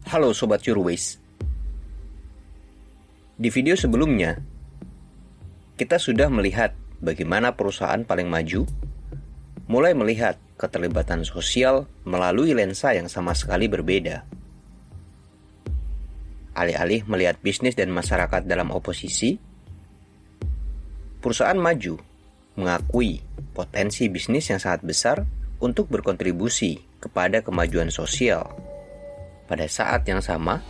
Halo Sobat Eurowais. Di video sebelumnya, kita sudah melihat bagaimana perusahaan paling maju mulai melihat keterlibatan sosial melalui lensa yang sama sekali berbeda. Alih-alih melihat bisnis dan masyarakat dalam oposisi, perusahaan maju mengakui potensi bisnis yang sangat besar untuk berkontribusi kepada kemajuan sosial. Pada saat yang sama,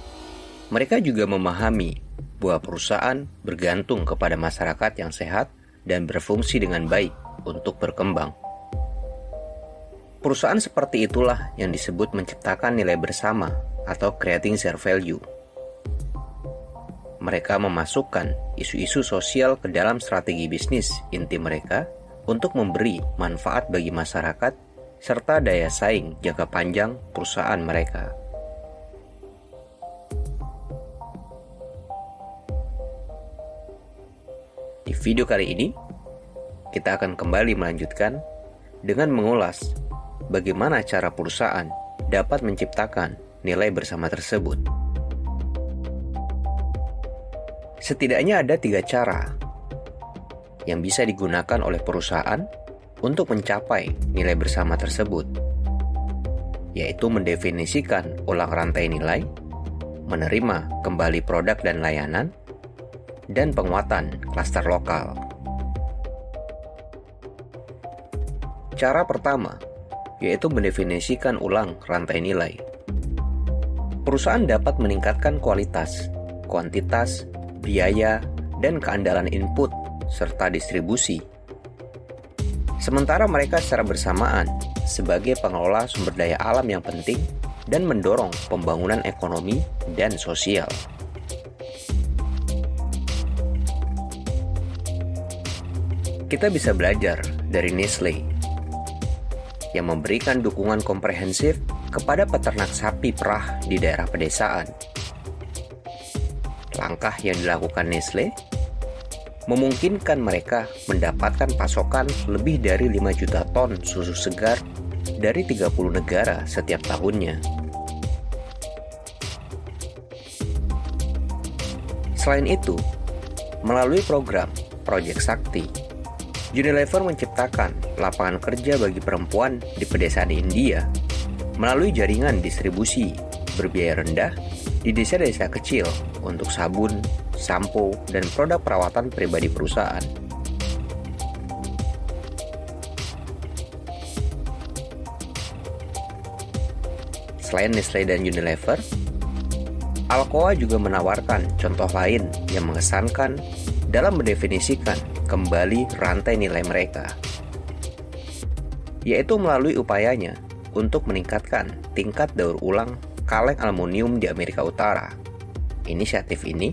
mereka juga memahami bahwa perusahaan bergantung kepada masyarakat yang sehat dan berfungsi dengan baik untuk berkembang. Perusahaan seperti itulah yang disebut menciptakan nilai bersama atau creating share value. Mereka memasukkan isu-isu sosial ke dalam strategi bisnis inti mereka untuk memberi manfaat bagi masyarakat serta daya saing jangka panjang perusahaan mereka. Di video kali ini, kita akan kembali melanjutkan dengan mengulas bagaimana cara perusahaan dapat menciptakan nilai bersama tersebut. Setidaknya ada 3 cara yang bisa digunakan oleh perusahaan untuk mencapai nilai bersama tersebut, yaitu mendefinisikan ulang rantai nilai, menerima kembali produk dan layanan, dan penguatan klaster lokal. Cara pertama, yaitu mendefinisikan ulang rantai nilai. Perusahaan dapat meningkatkan kualitas, kuantitas, biaya, dan keandalan input, serta distribusi. Sementara mereka secara bersamaan sebagai pengelola sumber daya alam yang penting dan mendorong pembangunan ekonomi dan sosial. Kita bisa belajar dari Nestle yang memberikan dukungan komprehensif kepada peternak sapi perah di daerah pedesaan. Langkah yang dilakukan Nestle memungkinkan mereka mendapatkan pasokan lebih dari 5 juta ton susu segar dari 30 negara setiap tahunnya. Selain itu, melalui program Project Sakti, Unilever menciptakan lapangan kerja bagi perempuan di pedesaan India melalui jaringan distribusi berbiaya rendah di desa-desa kecil untuk sabun, sampo, dan produk perawatan pribadi perusahaan. Selain Nestle dan Unilever, Alcoa juga menawarkan contoh lain yang mengesankan dalam mendefinisikan kembali rantai nilai mereka, yaitu melalui upayanya untuk meningkatkan tingkat daur ulang kaleng aluminium di Amerika Utara. Inisiatif ini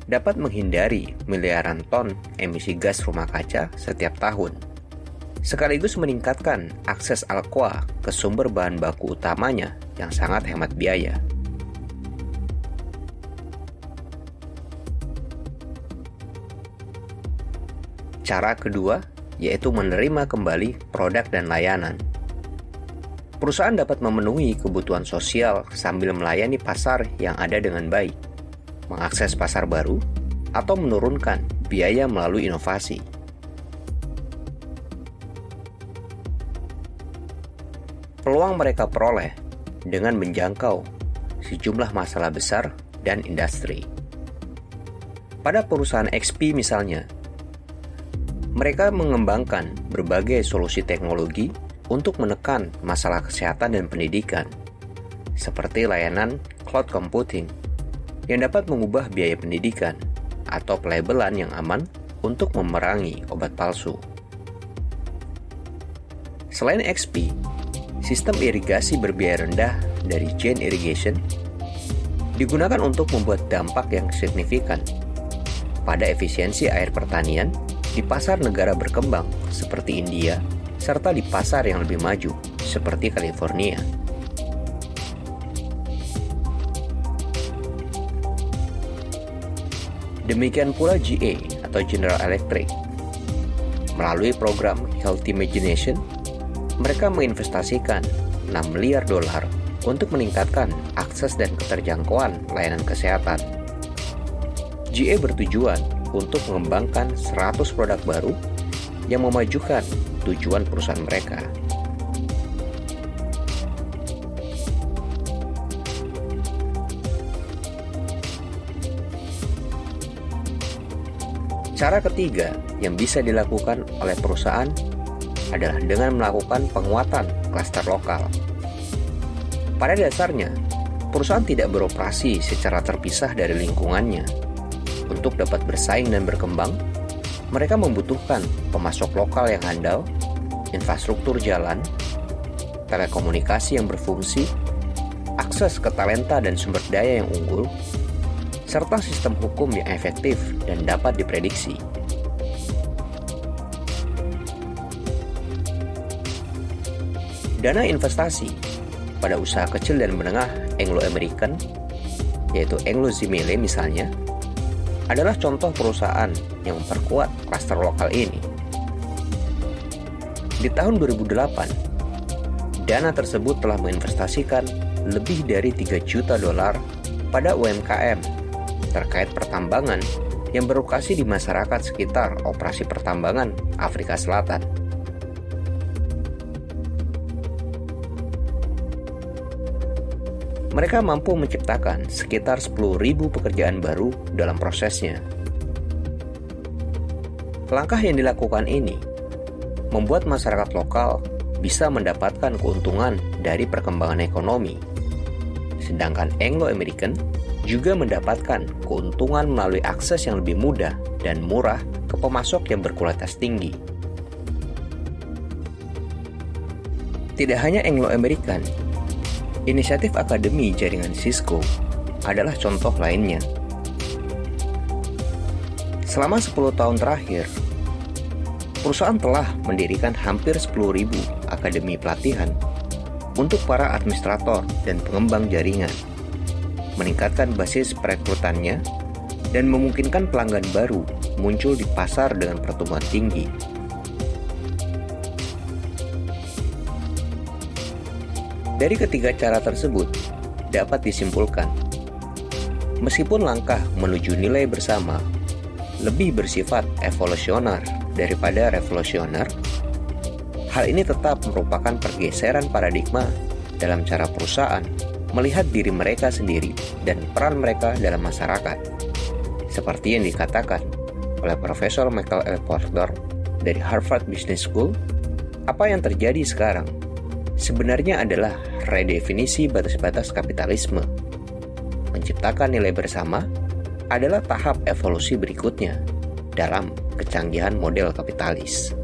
dapat menghindari miliaran ton emisi gas rumah kaca setiap tahun, sekaligus meningkatkan akses Alcoa ke sumber bahan baku utamanya yang sangat hemat biaya. Cara kedua, yaitu menerima kembali produk dan layanan. Perusahaan dapat memenuhi kebutuhan sosial sambil melayani pasar yang ada dengan baik, mengakses pasar baru, atau menurunkan biaya melalui inovasi. Peluang mereka peroleh dengan menjangkau sejumlah masalah besar dan industri. Pada perusahaan XP misalnya, mereka mengembangkan berbagai solusi teknologi untuk menekan masalah kesehatan dan pendidikan, seperti layanan cloud computing yang dapat mengubah biaya pendidikan atau pelabelan yang aman untuk memerangi obat palsu. Selain XP, sistem irigasi berbiaya rendah dari Chain Irrigation digunakan untuk membuat dampak yang signifikan pada efisiensi air pertanian di pasar negara berkembang seperti India, serta di pasar yang lebih maju seperti California. Demikian pula GE atau General Electric. Melalui program Healthy Imagination, mereka menginvestasikan $6 miliar untuk meningkatkan akses dan keterjangkauan layanan kesehatan. GA bertujuan untuk mengembangkan 100 produk baru yang memajukan tujuan perusahaan mereka. Cara ketiga yang bisa dilakukan oleh perusahaan adalah dengan melakukan penguatan klaster lokal. Pada dasarnya, perusahaan tidak beroperasi secara terpisah dari lingkungannya. Untuk dapat bersaing dan berkembang, mereka membutuhkan pemasok lokal yang handal, infrastruktur jalan, telekomunikasi yang berfungsi, akses ke talenta dan sumber daya yang unggul, serta sistem hukum yang efektif dan dapat diprediksi. Dana investasi pada usaha kecil dan menengah Anglo-American, yaitu Anglo Zimele misalnya, adalah contoh perusahaan yang memperkuat klaster lokal ini. Di tahun 2008, dana tersebut telah menginvestasikan lebih dari $3 juta pada UMKM terkait pertambangan yang berlokasi di masyarakat sekitar operasi pertambangan Afrika Selatan. Mereka mampu menciptakan sekitar 10.000 pekerjaan baru dalam prosesnya. Langkah yang dilakukan ini membuat masyarakat lokal bisa mendapatkan keuntungan dari perkembangan ekonomi, sedangkan Anglo-American juga mendapatkan keuntungan melalui akses yang lebih mudah dan murah ke pemasok yang berkualitas tinggi. Tidak hanya Anglo-American, inisiatif akademi jaringan Cisco adalah contoh lainnya. Selama 10 tahun terakhir, perusahaan telah mendirikan hampir 10.000 akademi pelatihan untuk para administrator dan pengembang jaringan, meningkatkan basis perekrutannya, dan memungkinkan pelanggan baru muncul di pasar dengan pertumbuhan tinggi. Dari ketiga cara tersebut, dapat disimpulkan, meskipun langkah menuju nilai bersama lebih bersifat evolusioner daripada revolusioner, hal ini tetap merupakan pergeseran paradigma dalam cara perusahaan melihat diri mereka sendiri dan peran mereka dalam masyarakat. Seperti yang dikatakan oleh Profesor Michael L. Porter dari Harvard Business School, apa yang terjadi sekarang sebenarnya adalah redefinisi batas-batas kapitalisme. Menciptakan nilai bersama adalah tahap evolusi berikutnya dalam kecanggihan model kapitalis.